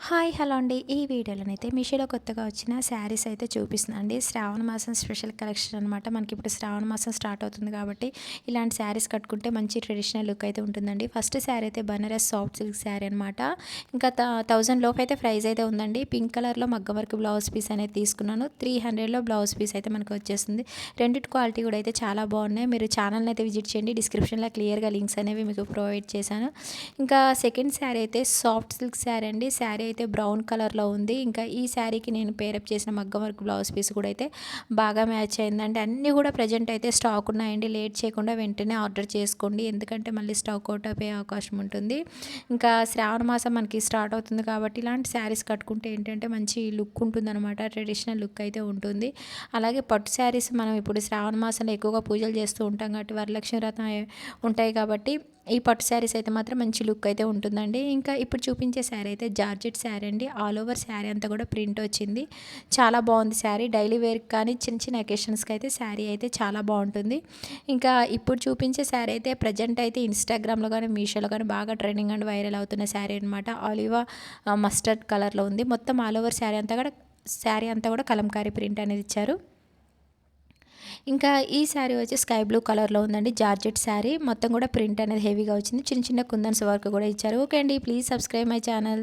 Hi hello అండి. ఈ వీడియోలోనైతే మీషోలో కొత్తగా వచ్చిన శారీస్ అయితే చూపిస్తున్నాను అండి. శ్రావణ మాసం స్పెషల్ కలెక్షన్ అనమాట. మనకి ఇప్పుడు శ్రావణ మాసం స్టార్ట్ అవుతుంది కాబట్టి ఇలాంటి శారీస్ కట్టుకుంటే మంచి ట్రెడిషనల్ లుక్ అయితే ఉంటుందండి. ఫస్ట్ శారీ అయితే బనారస్ సాఫ్ట్ సిల్క్ శారీ అనమాట. ఇంకా 1000 లోపు అయితే ప్రైస్ అయితే ఉందండి. పింక్ కలర్లో మగ్గం వర్క్ బ్లౌజ్ పీస్ అనేది తీసుకున్నాను. 300లో బ్లౌజ్ పీస్ అయితే మనకు వచ్చేస్తుంది. రెండిటి క్వాలిటీ కూడా అయితే చాలా బాగున్నాయి. మీరు ఛానల్ని అయితే విజిట్ చేయండి. డిస్క్రిప్షన్లో క్లియర్గా లింక్స్ అనేవి మీకు ప్రొవైడ్ చేశాను. ఇంకా సెకండ్ శారీ అయితే సాఫ్ట్ సిల్క్ శారీ అండి. శారీ అయితే బ్రౌన్ కలర్లో ఉంది. ఇంకా ఈ శారీకి నేను పేరప్ చేసిన మగ్గం వర్క్ బ్లౌజ్ పీస్ కూడా అయితే బాగా మ్యాచ్ అయిందండి. అన్నీ కూడా ప్రజెంట్ అయితే స్టాక్ ఉన్నాయండి. లేట్ చేయకుండా వెంటనే ఆర్డర్ చేసుకోండి, ఎందుకంటే మళ్ళీ స్టాక్ అవుట్ అయిపోయే అవకాశం ఉంటుంది. ఇంకా శ్రావణ మాసం మనకి స్టార్ట్ అవుతుంది కాబట్టి ఇలాంటి శారీస్ కట్టుకుంటే ఏంటంటే మంచి లుక్ ఉంటుందన్నమాట. ట్రెడిషనల్ లుక్ అయితే ఉంటుంది. అలాగే పట్టు శారీస్ మనం ఇప్పుడు శ్రావణ మాసంలో ఎక్కువగా పూజలు చేస్తూ ఉంటాం కాబట్టి వరలక్ష్మి వ్రతం ఉంటాయి కాబట్టి ఈ పట్టు శారీస్ అయితే మాత్రం మంచి లుక్ అయితే ఉంటుందండి. ఇంకా ఇప్పుడు చూపించే శారీ అయితే జార్జెట్ శారీ అండి. ఆల్ ఓవర్ శారీ అంతా కూడా ప్రింట్ వచ్చింది. చాలా బాగుంది శారీ. డైలీ వేర్కి కానీ చిన్న చిన్న అకేషన్స్కి అయితే శారీ అయితే చాలా బాగుంటుంది. ఇంకా ఇప్పుడు చూపించే శారీ అయితే ప్రజెంట్ అయితే ఇన్స్టాగ్రామ్లో కానీ మీషోలో కానీ బాగా ట్రెండింగ్ అండ్ వైరల్ అవుతున్న శారీ అనమాట. ఆలివా మస్టర్డ్ కలర్లో ఉంది. మొత్తం ఆల్ ఓవర్ శారీ అంతా కూడా కలంకారీ ప్రింట్ అనేది ఇచ్చారు. ఇంకా ఈ శారీ వచ్చి స్కై బ్లూ కలర్లో ఉందండి. జార్జెట్ శారీ మొత్తం కూడా ప్రింట్ అనేది హెవీగా వచ్చింది. చిన్న చిన్న కుందన్స్ వర్క్ కూడా ఇచ్చారు. ఓకే అండి, ప్లీజ్ సబ్స్క్రైబ్ మై ఛానల్.